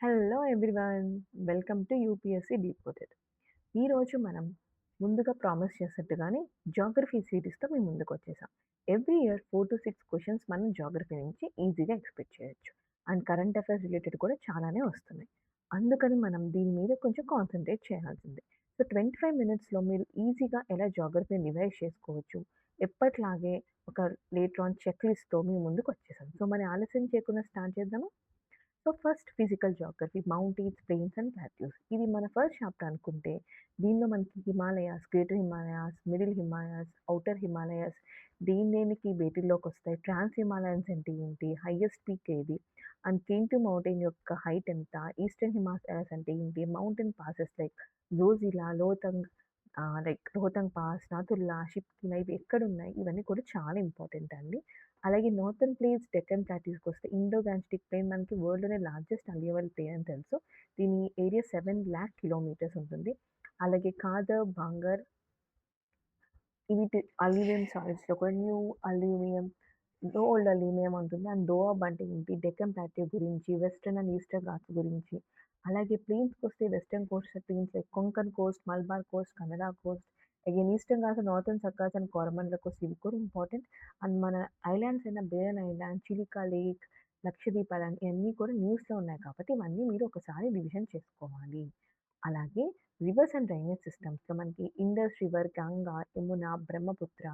Hello everyone. Welcome to UPSC decoded. ఈరోజు మనం ముందుగా ప్రామిస్ చేసినట్టుగానే జాగ్రఫీ సిరీస్‌తో మీ ముందుకొచ్చేసాం. ఎవ్రీ ఇయర్ 4-6 క్వెషన్స్ మనం జాగ్రఫీ నుంచి ఈజీగా ఎక్స్‌పెక్ట్ చేయొచ్చు. అండ్ కరెంట్ అఫైర్స్ రిలేటెడ్ కూడా చాలానే వస్తున్నాయి. అందుకని మనం దీని మీద కొంచెం కాన్సంట్రేట్ చేయాల్సిందే. సో, 25 మినిట్స్‌లో మీరు ఈజీగా ఎలా జాగ్రఫీని రివైజ్ చేసుకోవచ్చు, ఎప్పటిలాగే ఒక లేటర్ ఆన్ చెక్ లిస్ట్‌తో మీ ముందుకొచ్చేసాం. సో, మరి ఆలస్యం చేయకుండా స్టార్ట్ చేద్దామా? So first physical geography mountains, plains and plateaus. ఇది మన ఫస్ట్ చాప్టర్ అనుకుంటే దీనిలో మనకి Himalayas, greater Himalayas, middle Himalayas, outer Himalayas దేని దేనికి వేటిల్లోకి వస్తాయి, ట్రాన్స్ హిమాలయన్స్ అంటే ఏంటి, హైయెస్ట్ పీక్ ఏది, అండ్ కేంటు మౌంటైన్ యొక్క హైట్ ఎంత, ఈస్టర్న్ హిమాలయాస్ అంటే ఏంటి, మౌంటైన్ పాసెస్ లైక్ జోజిలా, లోతంగ్, లైక్ రోహతంగ్ పాస్, నాథుల్లా, షిప్కిలా ఇవి ఎక్కడున్నాయి, ఇవన్నీ కూడా చాలా ఇంపార్టెంట్ అండి. అలాగే నార్థర్న్ ప్లేట్స్, డెక్కన్ ప్లాటీస్‌కొస్తే ఇండో గాంజెటిక్ ప్లెయిన్ మనకి వరల్డ్‌లోనే లార్జెస్ట్ అల్యూవియల్ ప్లెయిన్ అని తెలుసు. దీని ఏరియా 7,00,000 కిలోమీటర్స్ ఉంటుంది. అలాగే ఖాదర్, బాంగర్ వీటి అల్యూమినియం సాయిల్స్‌లో కూడా న్యూ అల్యూమినియం, ఓల్డ్ అల్యూమినియం ఉంటుంది. అండ్ దోఆబ్ అంటే ఏంటి, డెక్కన్ ప్లాట్యూ గురించి, వెస్టర్న్ అండ్ ఈస్టర్న్ ఘాట్స్ గురించి. అలాగే ప్లెయిన్స్‌కొస్తే western coast plains like Konkan coast, Malabar coast, Kannada coast. Again eastern Ghats, northern Circars and Coromandel coast ఇవి కూడా ఇంపార్టెంట్. అండ్ మన ఐలాండ్స్ అయిన barren island, Chilika lake, Lakshadweep island ఇవన్నీ కూడా న్యూస్‌లో ఉన్నాయి కాబట్టి ఇవన్నీ మీరు ఒకసారి రివిజన్ చేసుకోవాలి. అలాగే రివర్స్ అండ్ డ్రైనేజ్ సిస్టమ్స్‌లో మనకి ఇండస్ రివర్, గంగా, యమున, బ్రహ్మపుత్ర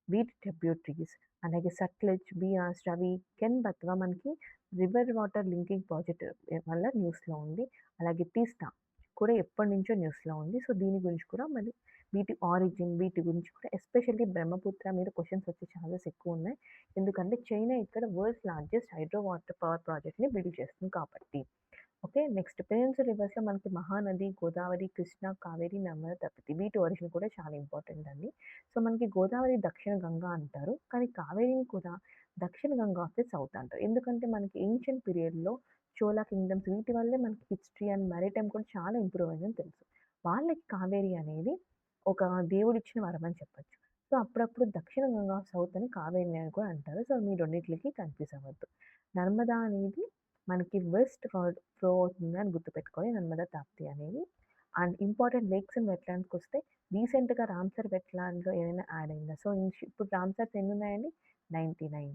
వీటి ట్రిబ్యూటరీస్, అలాగే సట్లెజ్, బియాస్, రవి, కెన్ బెత్వా మనకి రివర్ వాటర్ లింకింగ్ ప్రాజెక్ట్ వల్ల న్యూస్‌లో ఉంది. అలాగే తీస్తా కూడా ఎప్పటినుంచో న్యూస్‌లో ఉంది. సో, దీని గురించి కూడా మరి వీటి ఆరిజిన్ వీటి గురించి కూడా ఎస్పెషల్లీ బ్రహ్మపుత్ర మీద క్వెషన్స్ వచ్చే ఛాన్సెస్ ఎక్కువున్నాయి. ఎందుకంటే చైనా ఇక్కడ world's largest hydro water power ప్రాజెక్ట్‌ని బిల్డ్ చేస్తుంది కాబట్టి. ఓకే. నెక్స్ట్ పెనిన్సులా రివర్స్‌లో మనకి మహానది, గోదావరి, కృష్ణ, కావేరి, నర్మదా, తపతి వీటి ఒరిజిన్ కూడా చాలా ఇంపార్టెంట్ అండి. సో, మనకి గోదావరి దక్షిణ గంగా అంటారు. కానీ కావేరిని కూడా దక్షిణ గంగా ఆఫ్ ది సౌత్ అంటారు. ఎందుకంటే మనకి ఏన్షియంట్ పీరియడ్‌లో చోళ కింగ్డమ్స్ వీటి వల్లే మనకి హిస్టరీ అండ్ మారిటైమ్ కూడా చాలా ఇంప్రూవ్ అయిందని తెలుసు. వాళ్ళకి కావేరి అనేది ఒక దేవుడిచ్చిన వరం అని చెప్పొచ్చు. సో, అప్పుడప్పుడు దక్షిణ గంగా ఆఫ్ సౌత్ అని కావేరి అని కూడా అంటారు. సో, మీ రెండిట్లకి కన్‌ఫ్యూజ్ అవ్వద్దు. నర్మదా అనేది మనకి వెస్ట్ ఫ్లో అవుతుంది అని గుర్తుపెట్టుకోవాలి, నర్మదా తాప్తి అనేది. అండ్ ఇంపార్టెంట్ లేక్స్ అండ్ వెట్లాండ్స్‌కొస్తే రీసెంట్‌గా రామ్‌సర్ వెట్లాండ్‌లో ఏదైనా యాడ్ అయిందా? సో, ఇప్పుడు రామ్‌సర్స్ ఎన్నున్నాయండి? 99.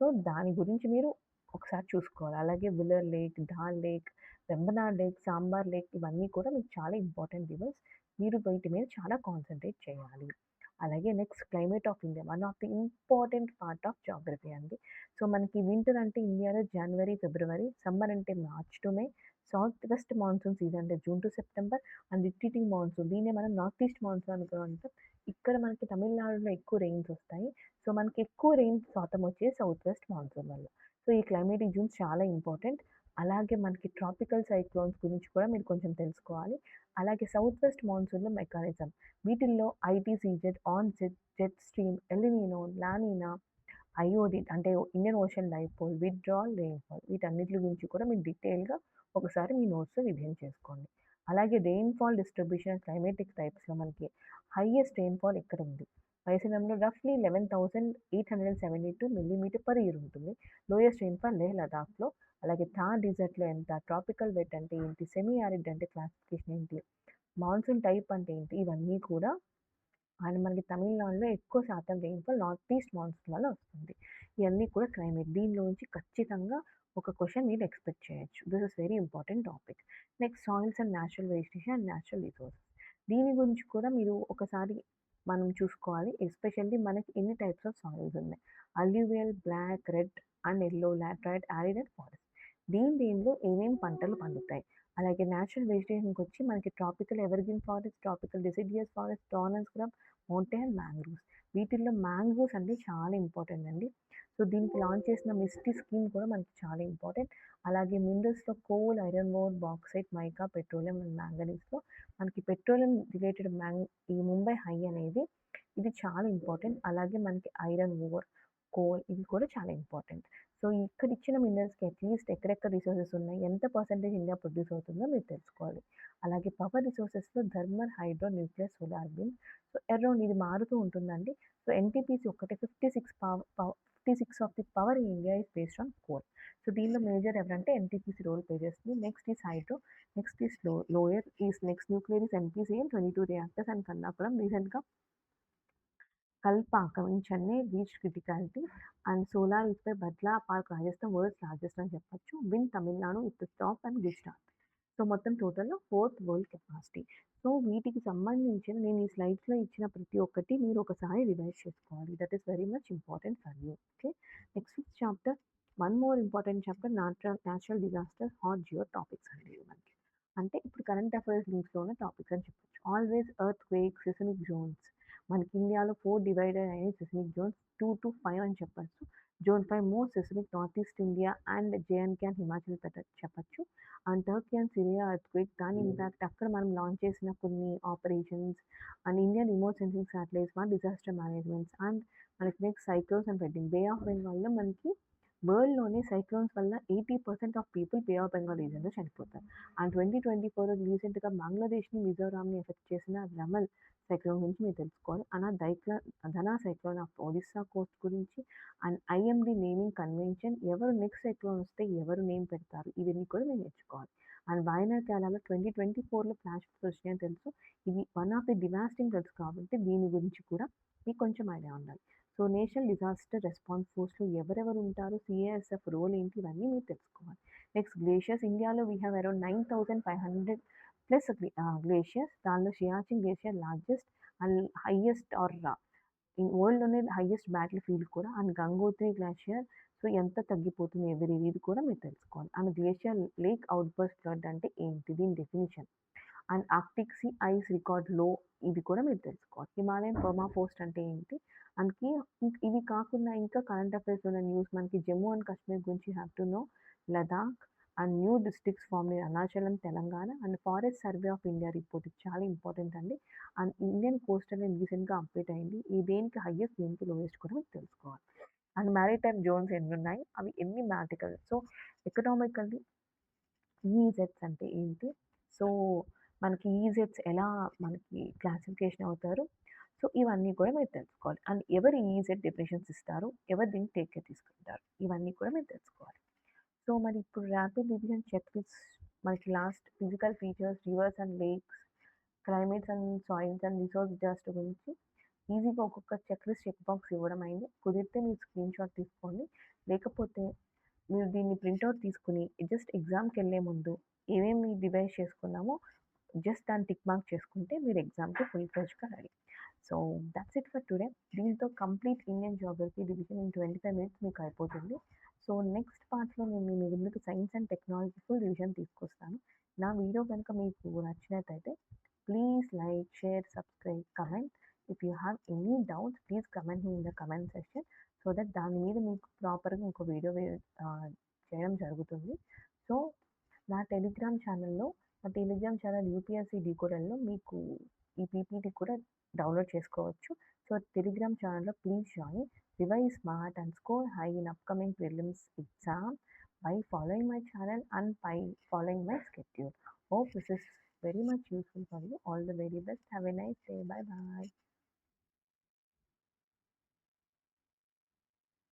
సో, దాని గురించి మీరు ఒకసారి చూసుకోవాలి. అలాగే Wular lake, Dal lake, Vembanad lake, Sambhar lake ఇవన్నీ కూడా మీకు చాలా ఇంపార్టెంట్ రివర్స్. మీరు వీటి మీద చాలా కాన్సంట్రేట్ చేయాలి. అలాగే next climate of India. One of the important part of geography అండి. సో, మనకి వింటర్ అంటే ఇండియాలో జనవరి, ఫిబ్రవరి, సమ్మర్ అంటే March to May, south west monsoon season అంటే June to September, and retreating monsoon దీన్నే మనం నార్త్ ఈస్ట్ మాన్సూన్ అని కూడా అంటాం. ఇక్కడ మనకి తమిళనాడులో ఎక్కువ రెయిన్స్ వస్తాయి. సో, మనకి ఎక్కువ రెయిన్ శాతం వచ్చేది సౌత్ వెస్ట్ మాన్సూన్ వల్ల. సో, ఈ క్లైమాటిక్ జోన్స్ చాలా ఇంపార్టెంట్. అలాగే మనకి ట్రాపికల్ సైక్లోన్స్ గురించి కూడా మీరు కొంచెం తెలుసుకోవాలి. అలాగే సౌత్ వెస్ట్ మాన్సూన్‌లో మెకానిజం వీటిల్లో ITCZ, onset, jet stream, El Nino, La Nina, IOD అంటే Indian ocean dipole, withdrawal, rainfall వీటన్నిటి గురించి కూడా మీరు డీటెయిల్‌గా ఒకసారి మీ నోట్స్‌లో రివిజన్ చేసుకోండి. అలాగే రెయిన్‌ఫాల్ డిస్ట్రిబ్యూషన్ క్లైమాటిక్ టైప్స్‌లో మనకి హైయెస్ట్ రెయిన్‌ఫాల్ ఎక్కడ ఉంది? వైశాల్యంలో రఫ్‌లీ 11,872 మిల్లీమీటర్ పర్ ఇయర్ ఉంటుంది. లోయెస్ట్ రెయిన్‌ఫాల్ లేహ్ లదాఖ్‌లో. అలాగే థార్ డెజర్ట్‌లో ఎంత? ట్రాపికల్ వెట్ అంటే ఏంటి? సెమీ ఆరిడ్ అంటే క్లాసిఫికేషన్ ఏంటి? మాన్సూన్ టైప్ అంటే ఏంటి? ఇవన్నీ కూడా అండ్ మనకి తమిళనాడులో ఎక్కువ శాతం రెయిన్‌ఫాల్ నార్త్ ఈస్ట్ మాన్సూన్ వల్ల వస్తుంది. ఇయన్నీ కూడా క్లైమేట్. దీనిలోంచి ఖచ్చితంగా ఒక క్వెషన్ మీరు ఎక్స్‌పెక్ట్ చేయొచ్చు. This is very important topic. Next soils and natural vegetation and natural resources. దీని గురించి కూడా మీరు ఒకసారి మనం చూసుకోవాలి. ఎస్పెషల్లీ మనకి ఎన్ని టైప్స్ ఆఫ్ సాయిల్స్ ఉన్నాయి. Alluvial, black, red and yellow, laterite, arid and forest. దీనిలో ఏమేం పంటలు పండుతాయి. అలాగే నేచురల్ వెజిటేషన్‌కొచ్చి మనకి tropical evergreen forest, tropical deciduous forest, thorn and scrub, mountain mangroves. వీటిల్లో మ్యాంగ్రోవ్స్ అంటే చాలా ఇంపార్టెంట్ అండి. సో, దీనికి లాంచ్ చేసిన మిస్టీ స్కీమ్ కూడా మనకి చాలా ఇంపార్టెంట్. అలాగే మినరల్స్‌లో coal, iron ore, bauxite, mica, petroleum and మాంగనీస్‌లో మనకి పెట్రోలియం రిలేటెడ్ ఈ ముంబై హై అనేది ఇది చాలా ఇంపార్టెంట్. అలాగే మనకి ఐరన్ ఓర్, కోల్ ఇవి కూడా చాలా ఇంపార్టెంట్. సో, ఇక్కడ ఇచ్చిన మినరల్స్‌కి అట్‌లీస్ట్ ఎక్కడెక్కడ రిసోర్సెస్ ఉన్నాయి, ఎంత పర్సెంటేజ్ ఇండియా ప్రొడ్యూస్ అవుతుందో మీరు తెలుసుకోవాలి. అలాగే పవర్ రిసోర్సెస్‌లో thermal, hydro, nuclear, solar wind. So, around ఇది మారుతూ ఉంటుందండి. సో, ఎన్‌టీపీసీ ఒక్కటే 56 of the power in India is based on coal. So దీనిలో మేజర్ ఎవరంటే ఎన్టీపీసీ రోల్ ప్లే చేస్తుంది. Next is hydro, next is lower is next nuclear is NPCL 22 reactors and Kannapuram రీసెంట్గా Kalpakam in Chennai reached criticality, and solar is by Badla Park, Rajasthan, world's largest అని చెప్పొచ్చు. Wind Tamil Nadu with the top and Gujarat. So మొత్తం టోటల్‌లో fourth world capacity. So వీటికి సంబంధించిన నేను ఈ స్లైడ్స్‌లో ఇచ్చిన ప్రతి ఒక్కటి మీరు ఒకసారి రివైజ్ చేసుకోవాలి. That is very much important for you. Okay. Next chapter one more important chapter natural disaster hot geo topics అండి ఇవి మనకి. అంటే ఇప్పుడు కరెంట్ అఫైర్స్ లింక్స్‌లో ఉన్న టాపిక్స్ అని చెప్పొచ్చు. Always earthquake, seismic zones. మనకి ఇండియాలో 4 డివైడెడ్ అయినాయి సిస్మిక్ జోన్స్ 2-5 అని చెప్పొచ్చు. Zone 5 most seismic north east India and J and K and Himachal చెప్పొచ్చు. And Turkey and Syria earthquake దాని ఇంపాక్ట్ అక్కడ మనం లాంచ్ చేసిన కొన్ని operations and Indian remote sensing satellites మన డిజాస్టర్ మేనేజ్మెంట్స్ అండ్ మనకి next cyclones and wedding bay of బెంగాల్‌లో మనకి వరల్డ్‌లోనే సైక్లోన్స్ వల్ల 80% of people bay of Bengal రీజియన్‌లో చనిపోతారు. అండ్ 2024 రీసెంట్‌గా బంగ్లాదేశ్‌ని, మిజోరాంని ఎఫెక్ట్ చేసిన రమల్ సైక్లోన్ గురించి మీరు తెలుసుకోవాలి. Dhana cyclone of Odisha Coast గురించి అండ్ ఐఎండీ నేమింగ్ కన్వెన్షన్ ఎవరు నెక్స్ట్ సైక్లోన్ వస్తే ఎవరు నేమ్ పెడతారు ఇవన్నీ కూడా మీరు నేర్చుకోవాలి. అండ్ వాయనాడ్ కేరళలో 2024లో ఫ్లాష్ ఫ్లడ్స్ వచ్చినాయని తెలుసు. ఇది one of the devastating floods కాబట్టి దీని గురించి కూడా మీకు కొంచెం ఐడియా ఉండాలి. సో నేషనల్ డిజాస్టర్ రెస్పాన్స్ ఫోర్స్‌లో ఎవరెవరు ఉంటారు, సీఏఎస్ఎఫ్ రోల్ ఏంటి ఇవన్నీ మీరు తెలుసుకోవాలి. నెక్స్ట్ గ్లేషియర్స్ ఇండియాలో we have around 9,500 plus glaciers. దానిలో Siachen glacier largest and highest are in వరల్డ్‌లోనే హైయెస్ట్ బ్యాటిల్ ఫీల్డ్ కూడా. అండ్ గంగోత్రి గ్లేషియర్ సో ఎంత తగ్గిపోతుంది ఎవ్రీ ఇది కూడా మీరు తెలుసుకోవాలి. And glacier lake outburst flood అంటే ఏంటి దీని definition. And Arctic sea ice record లో ఇది కూడా మీరు తెలుసుకోవాలి. హిమాలయన్ పర్మాఫ్రోస్ట్ అంటే ఏంటి. అందుకే ఇవి కాకుండా ఇంకా కరెంట్ అఫైర్స్ ఉన్న న్యూస్ మనకి జమ్మూ అండ్ కాశ్మీర్ గురించి have to know, Ladakh and new districts form in Arunachalam, Telangana and forest survey of India report ఇది చాలా ఇంపార్టెంట్ అండి. అండ్ ఇండియన్ కోస్టల్ లైన్ రీసెంట్‌గా అప్డేట్ అయింది. ఈ దేనికి హైయెస్ట్ దేనికి లోయెస్ట్ కూడా మీరు తెలుసుకోవాలి. అండ్ మ్యారిటైమ్ జోన్స్ ఎన్నున్నాయి, అవి ఎన్ని నాటికల్. సో ఎకనామికల్లీ ఈజెడ్స్ అంటే ఏంటి? సో, మనకి ఈజెడ్స్ ఎలా మనకి క్లాసిఫికేషన్ అవుతారు? సో, ఇవన్నీ కూడా మీరు తెలుసుకోవాలి. అండ్ ఎవరు ఈజెడ్ డెఫినిషన్స్ ఇస్తారు? ఎవరు దీన్ని టేక్ కేర్ తీసుకుంటారు? ఇవన్నీ కూడా మీరు తెలుసుకోవాలి. సో, మరి ఇప్పుడు ర్యాపిడ్ రివిజన్ చెక్ లిస్ట్ మనకి last physical features, reverse and lakes, climates and soils and resource disaster గురించి ఈజీగా ఒక్కొక్క చెక్ లిస్ట్ చెక్ బాక్స్ ఇవ్వడం అయింది. కుదిరితే మీరు స్క్రీన్‌షాట్ తీసుకోండి. లేకపోతే మీరు దీన్ని ప్రింటౌట్ తీసుకొని జస్ట్ ఎగ్జామ్‌కెళ్ళే ముందు ఏమేమి రివైజ్ చేసుకున్నామో జస్ట్ దాన్ని టిక్ మార్క్ చేసుకుంటే మీరు ఎగ్జామ్‌కి ఫుల్ ఫ్లెడ్జ్‌గా ready. So, that's it for today. దీంతో complete Indian geography division in 25 minutes మీకు అయిపోతుంది. సో, నెక్స్ట్ పార్ట్‌లో నేను మీ ముందుకు science and technology full revision తీసుకొస్తాను. నా వీడియో గనుక మీకు నచ్చినట్టయితే please like, share, subscribe, comment. If you have any doubts please comment మీ in the comment section. So that దాని మీద మీకు ప్రాపర్‌గా ఇంకో వీడియో చేయడం జరుగుతుంది. సో, నా టెలిగ్రామ్ ఛానల్ యూపీఎస్సీ డీకోడర్‌లో మీకు ఈ పీపీటీ కూడా డౌన్లోడ్ చేసుకోవచ్చు. సో, టెలిగ్రామ్ ఛానల్‌లో please join. Revise smart and score high in upcoming prelims exam by following my channel and by following my schedule. Hope this is very much useful for you. All the very best. Have a nice day. Bye bye.